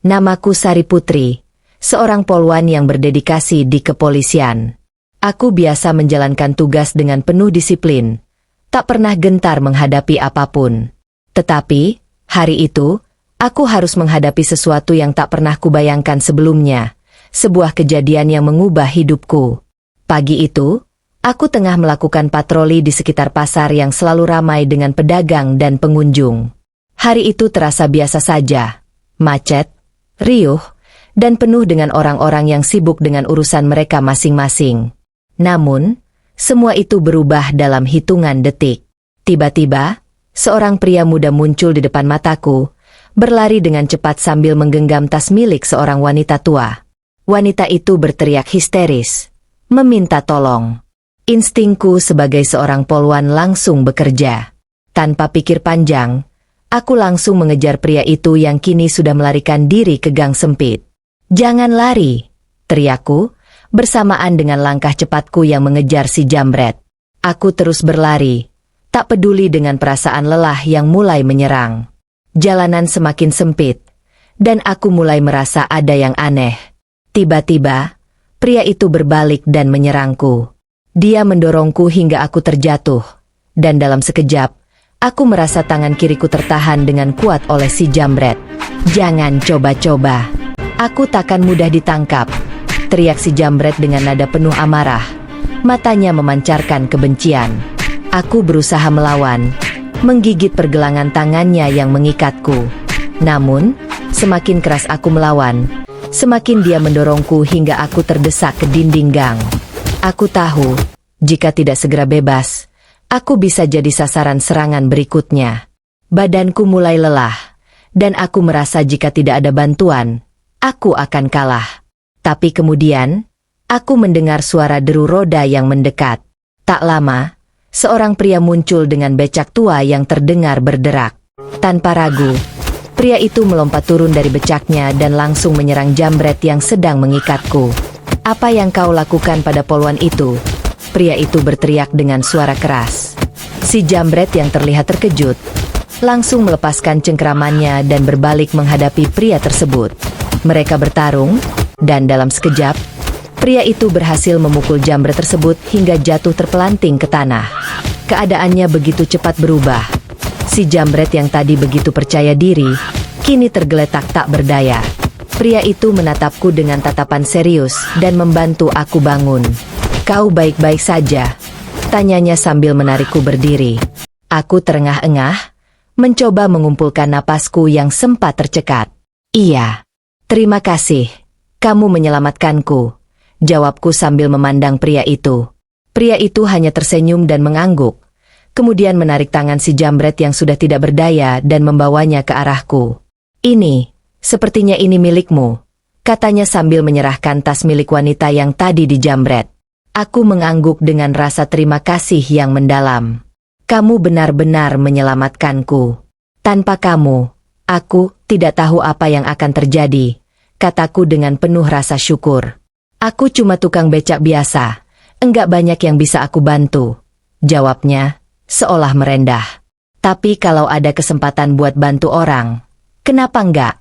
Namaku Sari Putri, seorang polwan yang berdedikasi di kepolisian. Aku biasa menjalankan tugas dengan penuh disiplin, tak pernah gentar menghadapi apapun. Tetapi, hari itu, aku harus menghadapi sesuatu yang tak pernah kubayangkan sebelumnya, sebuah kejadian yang mengubah hidupku. Pagi itu, aku tengah melakukan patroli di sekitar pasar yang selalu ramai dengan pedagang dan pengunjung. Hari itu terasa biasa saja, macet, riuh, dan penuh dengan orang-orang yang sibuk dengan urusan mereka masing-masing. Namun, semua itu berubah dalam hitungan detik. Tiba-tiba, seorang pria muda muncul di depan mataku, berlari dengan cepat sambil menggenggam tas milik seorang wanita tua. Wanita itu berteriak histeris, meminta tolong. Instingku sebagai seorang polwan langsung bekerja. Tanpa pikir panjang, aku langsung mengejar pria itu yang kini sudah melarikan diri ke gang sempit. "Jangan lari!" teriakku, bersamaan dengan langkah cepatku yang mengejar si jambret. Aku terus berlari, tak peduli dengan perasaan lelah yang mulai menyerang. Jalanan semakin sempit, dan aku mulai merasa ada yang aneh. Tiba-tiba, pria itu berbalik dan menyerangku. Dia mendorongku hingga aku terjatuh, dan dalam sekejap, aku merasa tangan kiriku tertahan dengan kuat oleh si jambret. "Jangan coba-coba. Aku takkan mudah ditangkap," teriak si jambret dengan nada penuh amarah. Matanya memancarkan kebencian. Aku berusaha melawan, menggigit pergelangan tangannya yang mengikatku. Namun, semakin keras aku melawan, semakin dia mendorongku hingga aku terdesak ke dinding gang. Aku tahu, jika tidak segera bebas, aku bisa jadi sasaran serangan berikutnya. Badanku mulai lelah, dan aku merasa jika tidak ada bantuan, aku akan kalah. Tapi kemudian, aku mendengar suara deru roda yang mendekat. Tak lama, seorang pria muncul dengan becak tua yang terdengar berderak. Tanpa ragu, pria itu melompat turun dari becaknya dan langsung menyerang jambret yang sedang mengikatku. "Apa yang kau lakukan pada polwan itu?" Pria itu berteriak dengan suara keras. Si jambret yang terlihat terkejut, langsung melepaskan cengkeramannya dan berbalik menghadapi pria tersebut. Mereka bertarung, dan dalam sekejap, pria itu berhasil memukul jambret tersebut hingga jatuh terpelanting ke tanah. Keadaannya begitu cepat berubah. Si jambret yang tadi begitu percaya diri, kini tergeletak tak berdaya. Pria itu menatapku dengan tatapan serius dan membantu aku bangun. "Kau baik-baik saja?" tanyanya sambil menarikku berdiri. Aku terengah-engah, mencoba mengumpulkan napasku yang sempat tercekat. "Iya, terima kasih. Kamu menyelamatkanku," jawabku sambil memandang pria itu. Pria itu hanya tersenyum dan mengangguk, kemudian menarik tangan si jambret yang sudah tidak berdaya dan membawanya ke arahku. Sepertinya ini milikmu," katanya sambil menyerahkan tas milik wanita yang tadi dijambret. Aku mengangguk dengan rasa terima kasih yang mendalam. "Kamu benar-benar menyelamatkanku. Tanpa kamu, aku tidak tahu apa yang akan terjadi," kataku dengan penuh rasa syukur. "Aku cuma tukang becak biasa, enggak banyak yang bisa aku bantu," jawabnya, seolah merendah. "Tapi kalau ada kesempatan buat bantu orang, kenapa enggak?"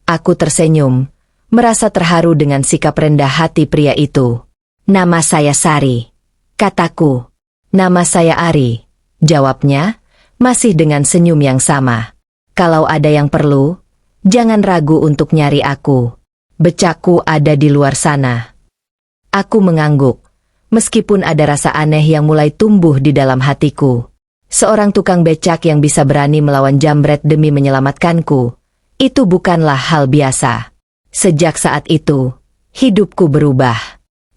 Aku tersenyum, merasa terharu dengan sikap rendah hati pria itu. "Nama saya Sari," kataku. "Nama saya Ari," jawabnya, masih dengan senyum yang sama. "Kalau ada yang perlu, jangan ragu untuk nyari aku. Becakku ada di luar sana." Aku mengangguk, meskipun ada rasa aneh yang mulai tumbuh di dalam hatiku. Seorang tukang becak yang bisa berani melawan jambret demi menyelamatkanku, itu bukanlah hal biasa. Sejak saat itu, hidupku berubah.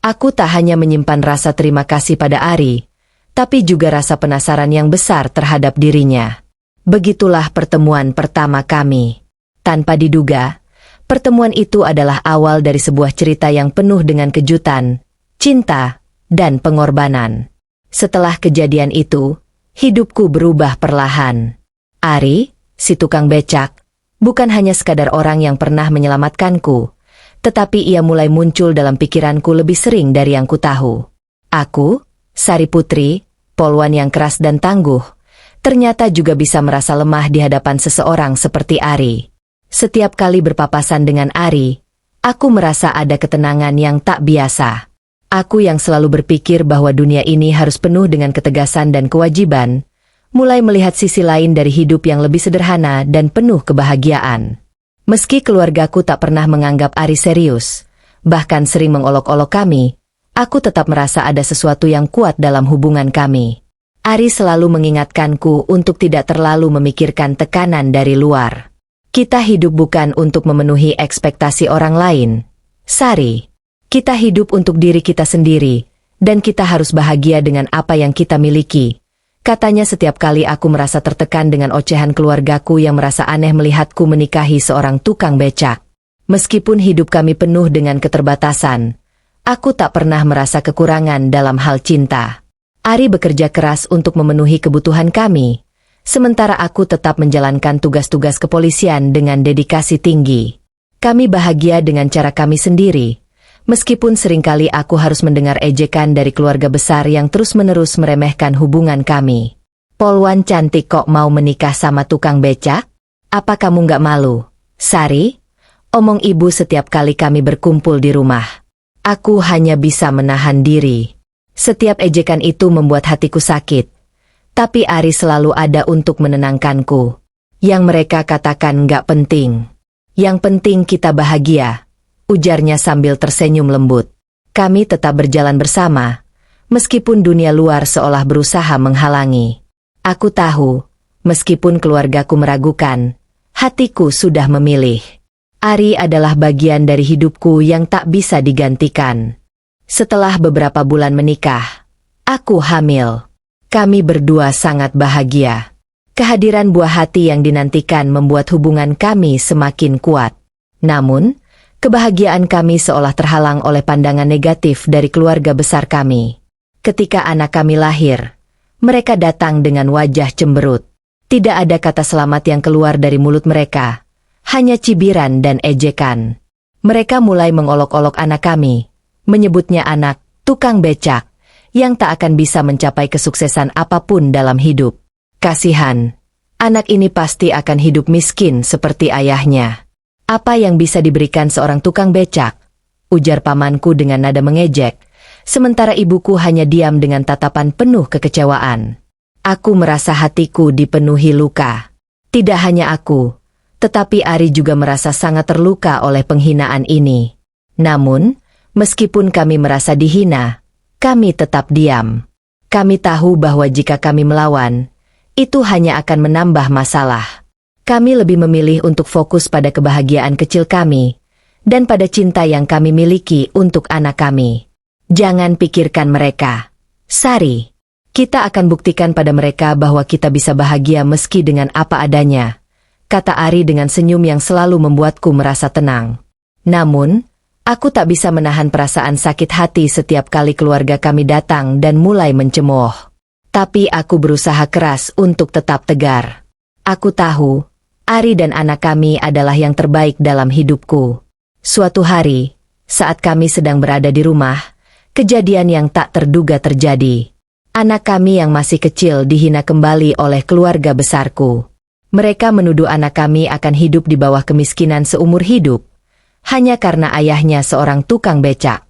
Aku tak hanya menyimpan rasa terima kasih pada Ari, tapi juga rasa penasaran yang besar terhadap dirinya. Begitulah pertemuan pertama kami. Tanpa diduga, pertemuan itu adalah awal dari sebuah cerita yang penuh dengan kejutan, cinta, dan pengorbanan. Setelah kejadian itu, hidupku berubah perlahan. Ari, si tukang becak, bukan hanya sekadar orang yang pernah menyelamatkanku, tetapi ia mulai muncul dalam pikiranku lebih sering dari yang ku tahu. Aku, Sari Putri, polwan yang keras dan tangguh, ternyata juga bisa merasa lemah di hadapan seseorang seperti Ari. Setiap kali berpapasan dengan Ari, aku merasa ada ketenangan yang tak biasa. Aku yang selalu berpikir bahwa dunia ini harus penuh dengan ketegasan dan kewajiban, mulai melihat sisi lain dari hidup yang lebih sederhana dan penuh kebahagiaan. Meski keluargaku tak pernah menganggap Ari serius, bahkan sering mengolok-olok kami, aku tetap merasa ada sesuatu yang kuat dalam hubungan kami. Ari selalu mengingatkanku untuk tidak terlalu memikirkan tekanan dari luar. Kita hidup bukan untuk memenuhi ekspektasi orang lain, Sari. Kita hidup untuk diri kita sendiri, dan kita harus bahagia dengan apa yang kita miliki. Katanya setiap kali aku merasa tertekan dengan ocehan keluargaku yang merasa aneh melihatku menikahi seorang tukang becak. Meskipun hidup kami penuh dengan keterbatasan, aku tak pernah merasa kekurangan dalam hal cinta. Ari bekerja keras untuk memenuhi kebutuhan kami, sementara aku tetap menjalankan tugas-tugas kepolisian dengan dedikasi tinggi. Kami bahagia dengan cara kami sendiri, meskipun seringkali aku harus mendengar ejekan dari keluarga besar yang terus-menerus meremehkan hubungan kami. Polwan cantik kok mau menikah sama tukang becak? Apa kamu nggak malu, Sari? Omong ibu setiap kali kami berkumpul di rumah. Aku hanya bisa menahan diri. Setiap ejekan itu membuat hatiku sakit. Tapi Ari selalu ada untuk menenangkanku. Yang mereka katakan nggak penting. Yang penting kita bahagia, ujarnya sambil tersenyum lembut. Kami tetap berjalan bersama, meskipun dunia luar seolah berusaha menghalangi. Aku tahu, meskipun keluargaku meragukan, hatiku sudah memilih. Ari adalah bagian dari hidupku yang tak bisa digantikan. Setelah beberapa bulan menikah, aku hamil. Kami berdua sangat bahagia. Kehadiran buah hati yang dinantikan membuat hubungan kami semakin kuat. Namun, kebahagiaan kami seolah terhalang oleh pandangan negatif dari keluarga besar kami. Ketika anak kami lahir, mereka datang dengan wajah cemberut. Tidak ada kata selamat yang keluar dari mulut mereka, hanya cibiran dan ejekan. Mereka mulai mengolok-olok anak kami, menyebutnya anak tukang becak, yang tak akan bisa mencapai kesuksesan apapun dalam hidup. Kasihan, anak ini pasti akan hidup miskin seperti ayahnya. Apa yang bisa diberikan seorang tukang becak? Ujar pamanku dengan nada mengejek, sementara ibuku hanya diam dengan tatapan penuh kekecewaan. Aku merasa hatiku dipenuhi luka. Tidak hanya aku, tetapi Ari juga merasa sangat terluka oleh penghinaan ini. Namun, meskipun kami merasa dihina, kami tetap diam. Kami tahu bahwa jika kami melawan, itu hanya akan menambah masalah. Kami lebih memilih untuk fokus pada kebahagiaan kecil kami, dan pada cinta yang kami miliki untuk anak kami. Jangan pikirkan mereka, Sari. Kita akan buktikan pada mereka bahwa kita bisa bahagia meski dengan apa adanya, kata Ari dengan senyum yang selalu membuatku merasa tenang. Namun, aku tak bisa menahan perasaan sakit hati setiap kali keluarga kami datang dan mulai mencemooh. Tapi aku berusaha keras untuk tetap tegar. Aku tahu, Ari dan anak kami adalah yang terbaik dalam hidupku. Suatu hari, saat kami sedang berada di rumah, kejadian yang tak terduga terjadi. Anak kami yang masih kecil dihina kembali oleh keluarga besarku. Mereka menuduh anak kami akan hidup di bawah kemiskinan seumur hidup, hanya karena ayahnya seorang tukang becak.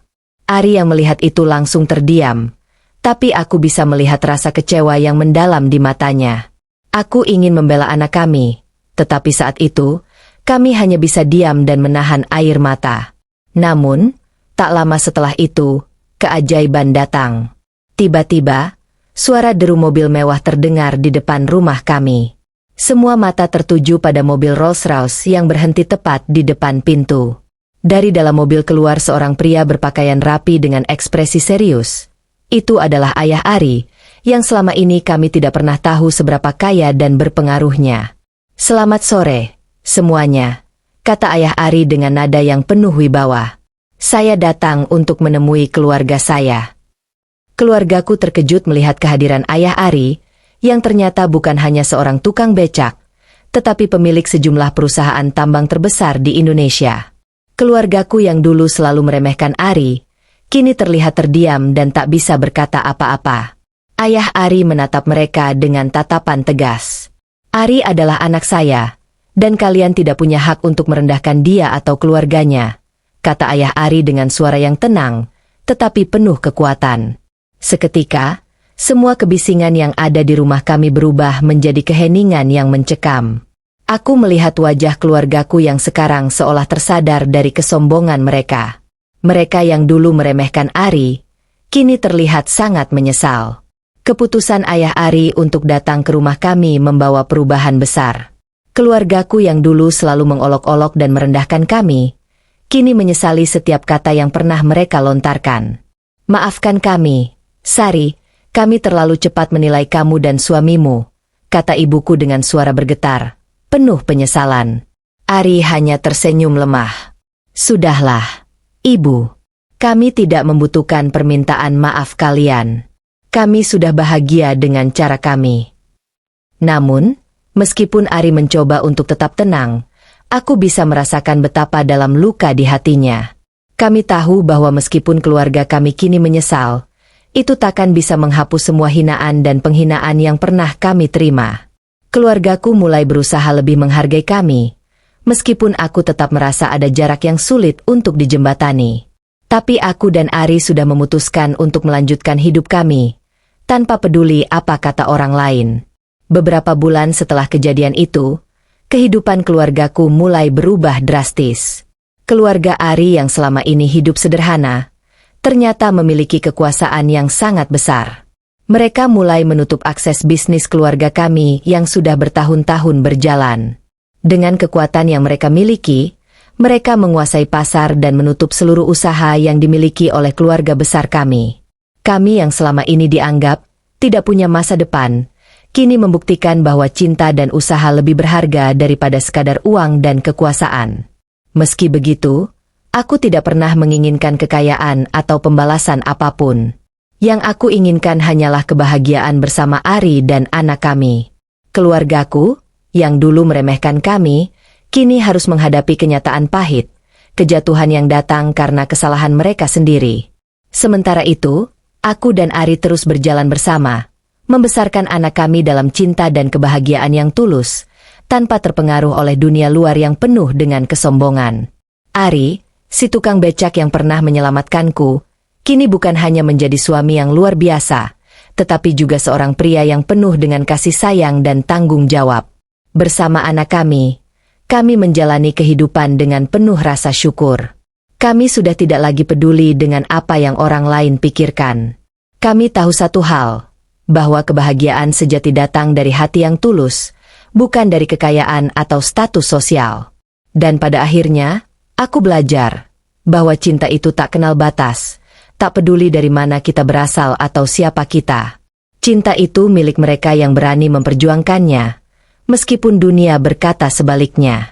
Ari yang melihat itu langsung terdiam, tapi aku bisa melihat rasa kecewa yang mendalam di matanya. Aku ingin membela anak kami, tetapi saat itu, kami hanya bisa diam dan menahan air mata. Namun, tak lama setelah itu, keajaiban datang. Tiba-tiba, suara deru mobil mewah terdengar di depan rumah kami. Semua mata tertuju pada mobil Rolls-Royce yang berhenti tepat di depan pintu. Dari dalam mobil keluar seorang pria berpakaian rapi dengan ekspresi serius. Itu adalah ayah Ari, yang selama ini kami tidak pernah tahu seberapa kaya dan berpengaruhnya. Selamat sore, semuanya, kata ayah Ari dengan nada yang penuh wibawa. Saya datang untuk menemui keluarga saya. Keluargaku terkejut melihat kehadiran ayah Ari, yang ternyata bukan hanya seorang tukang becak, tetapi pemilik sejumlah perusahaan tambang terbesar di Indonesia. Keluargaku yang dulu selalu meremehkan Ari, kini terlihat terdiam dan tak bisa berkata apa-apa. Ayah Ari menatap mereka dengan tatapan tegas. Ari adalah anak saya, Dan kalian tidak punya hak untuk merendahkan dia atau keluarganya, kata ayah Ari dengan suara yang tenang, tetapi penuh kekuatan. Seketika, semua kebisingan yang ada di rumah kami berubah menjadi keheningan yang mencekam. Aku melihat wajah keluargaku yang sekarang seolah tersadar dari kesombongan mereka. Mereka yang dulu meremehkan Ari, kini terlihat sangat menyesal. Keputusan ayah Ari untuk datang ke rumah kami membawa perubahan besar. Keluargaku yang dulu selalu mengolok-olok dan merendahkan kami, kini menyesali setiap kata yang pernah mereka lontarkan. Maafkan kami, Sari, kami terlalu cepat menilai kamu dan suamimu, kata ibuku dengan suara bergetar, penuh penyesalan. Ari hanya tersenyum lemah. Sudahlah, ibu. Kami tidak membutuhkan permintaan maaf kalian. Kami sudah bahagia dengan cara kami. Namun, meskipun Ari mencoba untuk tetap tenang, aku bisa merasakan betapa dalam luka di hatinya. Kami tahu bahwa meskipun keluarga kami kini menyesal, itu takkan bisa menghapus semua hinaan dan penghinaan yang pernah kami terima. Keluargaku mulai berusaha lebih menghargai kami, meskipun aku tetap merasa ada jarak yang sulit untuk dijembatani. Tapi aku dan Ari sudah memutuskan untuk melanjutkan hidup kami, tanpa peduli apa kata orang lain. Beberapa bulan setelah kejadian itu, kehidupan keluargaku mulai berubah drastis. Keluarga Ari yang selama ini hidup sederhana, ternyata memiliki kekuasaan yang sangat besar. Mereka mulai menutup akses bisnis keluarga kami yang sudah bertahun-tahun berjalan. Dengan kekuatan yang mereka miliki, mereka menguasai pasar dan menutup seluruh usaha yang dimiliki oleh keluarga besar kami. Kami yang selama ini dianggap tidak punya masa depan, kini membuktikan bahwa cinta dan usaha lebih berharga daripada sekadar uang dan kekuasaan. Meski begitu, aku tidak pernah menginginkan kekayaan atau pembalasan apapun. Yang aku inginkan hanyalah kebahagiaan bersama Ari dan anak kami. Keluargaku, yang dulu meremehkan kami, kini harus menghadapi kenyataan pahit, kejatuhan yang datang karena kesalahan mereka sendiri. Sementara itu, aku dan Ari terus berjalan bersama, membesarkan anak kami dalam cinta dan kebahagiaan yang tulus, tanpa terpengaruh oleh dunia luar yang penuh dengan kesombongan. Ari, si tukang becak yang pernah menyelamatkanku, kini bukan hanya menjadi suami yang luar biasa, tetapi juga seorang pria yang penuh dengan kasih sayang dan tanggung jawab. Bersama anak kami menjalani kehidupan dengan penuh rasa syukur. Kami sudah tidak lagi peduli dengan apa yang orang lain pikirkan. Kami tahu satu hal, bahwa kebahagiaan sejati datang dari hati yang tulus, bukan dari kekayaan atau status sosial. Dan pada akhirnya, aku belajar bahwa cinta itu tak kenal batas, tak peduli dari mana kita berasal atau siapa kita. Cinta itu milik mereka yang berani memperjuangkannya, meskipun dunia berkata sebaliknya.